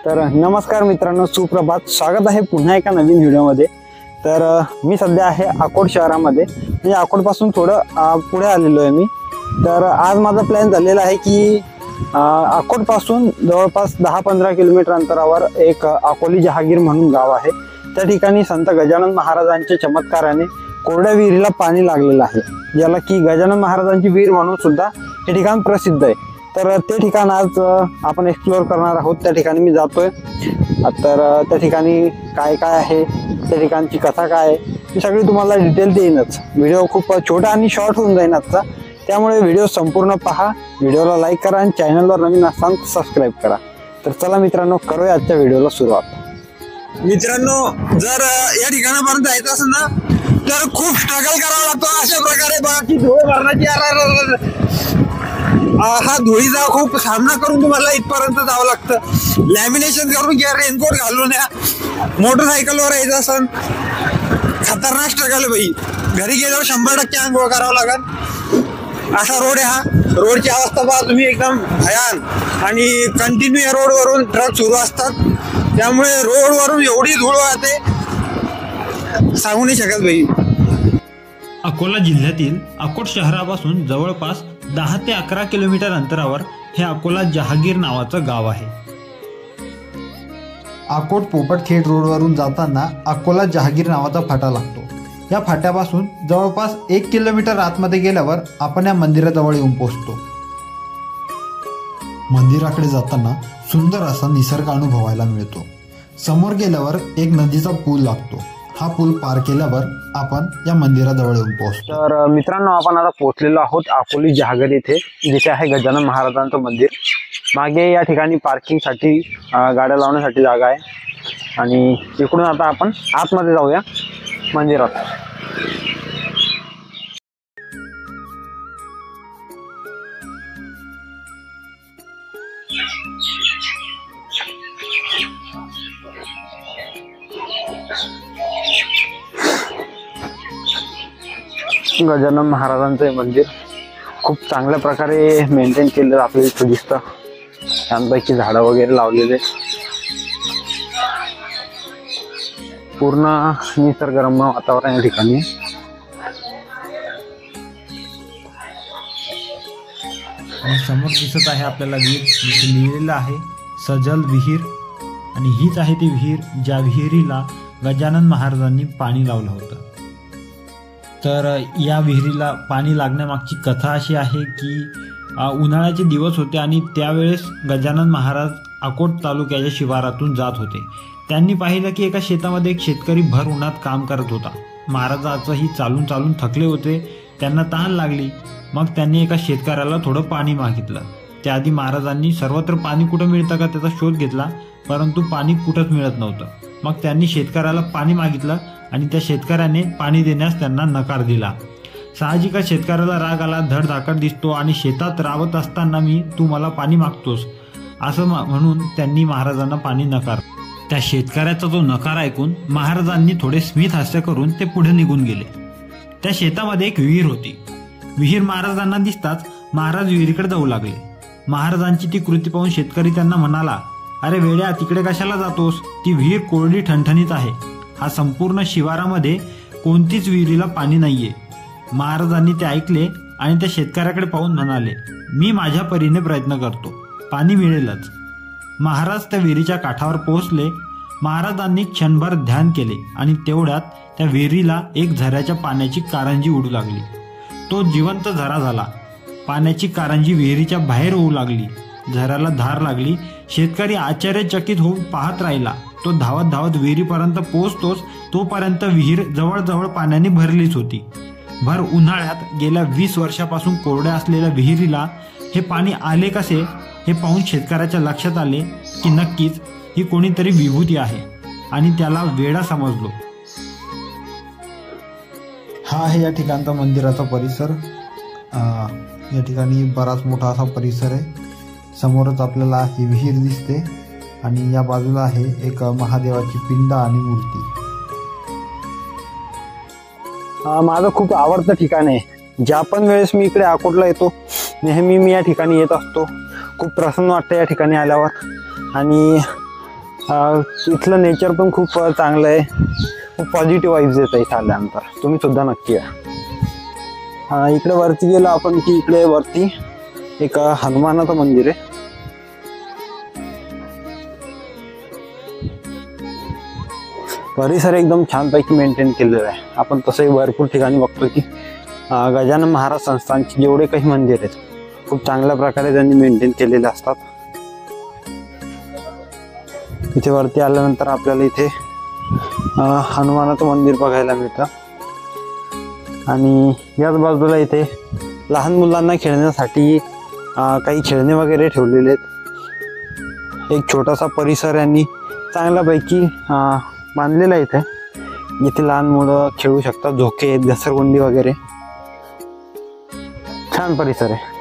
तर नमस्कार मित्रांनो, सुप्रभात. स्वागत आहे पुन्हा एका नवीन व्हिडिओमध्ये. तर मी सध्या आहे अकोट शहरामध्ये, म्हणजे अकोटपासून थोडं पुढे आलेलो आहे मी. तर आज माझा प्लॅन झालेला आहे की अकोटपासून जवळपास 10-15 किलोमीटर अंतरावर एक अकोली जहागीर म्हणून गाव आहे. त्या ठिकाणी संत गजानन महाराजांच्या चमत्काराने कोरड्या विहिरीला पाणी लागलेलं आहे, ज्याला की गजानन महाराजांची विहीर म्हणून सुद्धा हे ठिकाण प्रसिद्ध आहे. तर ते ठिकाण आज आपण एक्सप्लोअर करणार आहोत. त्या ठिकाणी मी जातोय. तर त्या ठिकाणी काय काय आहे, त्या ठिकाणची कथा काय आहे, ही सगळी तुम्हाला डिटेल देईनच. व्हिडिओ खूप छोटा आणि शॉर्ट होऊन जाईल आजचा, त्यामुळे व्हिडिओ संपूर्ण पहा. व्हिडिओला लाईक करा आणि चॅनलवर नवीन असाल तर सबस्क्राईब करा. तर चला मित्रांनो, करूया आजच्या व्हिडिओला सुरुवात. मित्रांनो, जर या ठिकाणापर्यंत जायचं असेल ना तर खूप स्ट्रगल करावा लागतो. अशा प्रकारे बाकी धुळे भरण्याची हा धुळीचा खूप सामना करून तुम्हाला इथपर्यंत जावं लागतं. लॅमिनेशन करून किंवा रेनकोट घालून या मोटरसायकलवर यायचं असेल, खतरनाक स्ट्रगल बाई. घरी गेल्यावर 100% आंघोळ करावं लागेल. असा रोड आहे हा. रोडची अवस्था पहा तुम्ही, एकदम भयान. आणि कंटिन्यू या रोडवरून ट्रक सुरू असतात, त्यामुळे रोडवरून एवढी धूळ वाहते सांगू नाही शकत बाई. अकोला जिल्ह्यातील अकोट शहरापासून जवळपास 10 ते 11 किलोमीटर अंतरावर हे अकोला जहागीर नावाचं गाव आहे. अकोट पोपटखेड रोडवरून जाताना अकोला जहागीर नावाचा फाटा लागतो. या फाट्यापासून जवळपास 1 किलोमीटर आतमध्ये गेल्यावर आपण या मंदिराजवळ येऊन पोहोचतो. मंदिराकडे जाताना सुंदर असा निसर्ग अनुभवायला मिळतो. समोर गेल्यावर एक नदीचा पूल लागतो. हा पूल पार केल्यावर आपण या मंदिराजवळ येऊन पोहोचतो. तर मित्रांनो, आपण आता पोहोचलेलो आहोत अकोली जहागीर इथे, जिथे आहे गजानन महाराजांचं मंदिर. मागे या ठिकाणी पार्किंगसाठी गाड्या लावण्यासाठी जागा आहे. आणि इकडून आता आपण आतमध्ये जाऊया मंदिरात. गजानन महाराजांचं हे मंदिर खूप चांगल्या प्रकारे मेंटेन केलेलं आपल्याला इथं दिसतं. छानपैकी झाडं वगैरे लावलेले, पूर्ण निसर्गरम्य वातावरण या ठिकाणी. आणि समोर दिसत आहे आपल्याला विहीर, जिथे लिहिलेलं आहे सजल विहीर. आणि हीच आहे ती विहीर ज्या विहिरीला गजानन महाराजांनी पाणी लावलं होतं. तर या विहिरीला पाणी लागण्यामागची कथा अशी आहे की उन्हाळ्याचे दिवस होते आणि त्यावेळेस गजानन महाराज अकोट तालुक्याच्या शिवारातून जात होते. त्यांनी पाहिलं की एका शेतामध्ये एक शेतकरी भर उन्हात काम करत होता. महाराजाचंही चालून चालून थकले होते, त्यांना तहान लागली. मग त्यांनी एका शेतकऱ्याला थोडं पाणी मागितलं. त्याआधी महाराजांनी सर्वत्र पाणी कुठं मिळतं का त्याचा शोध घेतला, परंतु पाणी कुठंच मिळत नव्हतं. मग त्यांनी शेतकऱ्याला पाणी मागितलं आणि त्या शेतकऱ्याने पाणी देण्यास त्यांना नकार दिला. साहजिकच शेतकऱ्याला राग आला, धडधाकट दिसतो आणि शेतात राबत असताना तू मला पाणी मागतोस असं म्हणून त्यांनी महाराजांना पाणी नकार. त्या शेतकऱ्याचा जो नकार ऐकून महाराजांनी थोडे स्मित हास्य करून ते पुढे निघून गेले. त्या शेतामध्ये एक विहीर होती. विहीर महाराजांना दिसताच महाराज विहिरीकडे जाऊ लागले. महाराजांची ती कृती पाहून शेतकरी त्यांना म्हणाला, अरे वेड्या, तिकडे कशाला जातोस? ती विहीर कोरडी ठणठणीत आहे. हा संपूर्ण शिवारामध्ये कोणतीच विहिरीला पाणी नाहीये. महाराजांनी ते ऐकले आणि त्या शेतकऱ्याकडे पाहून म्हणाले, मी माझ्या परीने प्रयत्न करतो, पाणी मिळेलच. महाराज त्या विहिरीच्या काठावर पोहोचले. महाराजांनी क्षणभर ध्यान केले आणि तेवढ्यात त्या विहिरीला एक झऱ्याच्या पाण्याची कारंजी उडू लागली. तो जिवंत झरा झाला. पाण्याची कारंजी विहिरीच्या बाहेर होऊ लागली. झऱ्याला धार लागली. शेतकरी आश्चर्यचकित होऊन पाहत राहिला. तो धावत धावत विहिरीपर्यंत पोहोचतोच तोपर्यंत विहीर जवळजवळ पाण्याने भरलीच होती. भर उन्हाळ्यात गेल्या 20 वर्षापासून कोरड्या असलेल्या विहिरीला हे पाणी आले कसे हे पाहून शेतकऱ्याच्या लक्षात आले की नक्कीच ही कोणीतरी विभूती आहे आणि त्याला वेडा समजलो. हा आहे या ठिकाणचा मंदिराचा परिसर. या ठिकाणी बराच मोठा असा परिसर आहे. समोरच आपल्याला ही विहीर दिसते आणि या बाजूला आहे एक महादेवाची पिंड आणि मूर्ती. माझं खूप आवडतं ठिकाण आहे. ज्या पण वेळेस मी इकडे अकोटला येतो, नेहमी मी या ठिकाणी येत असतो. खूप प्रसन्न वाटतं या ठिकाणी आल्यावर. आणि इथलं नेचर पण खूप चांगलं आहे, खूप पॉझिटिव्ह वाईब्स येत इथं आल्यानंतर. तुम्ही सुद्धा नक्की या. इकडे वरती गेलो आपण की इकडे वरती एक हनुमानाचं मंदिर आहे. परिसर एकदम छानपैकी मेंटेन केलेलं आहे. आपण तसंही भरपूर ठिकाणी बघतो की गजानन महाराज संस्थानचे जेवढे काही मंदिर आहेत खूप चांगल्या प्रकारे त्यांनी मेंटेन केलेले असतात. इथे वरती आल्यानंतर आपल्याला इथे हनुमानाचं मंदिर बघायला मिळतं आणि याच बाजूला इथे लहान मुलांना खेळण्यासाठी काही खेळणे वगैरे ठेवलेले आहेत. एक छोटासा परिसर यांनी चांगल्यापैकी बांधलेला आहे इथे, जिथे लहान मुलं खेळू शकतात. झोके आहेत, घसरगुंडी वगैरे. छान परिसर आहे.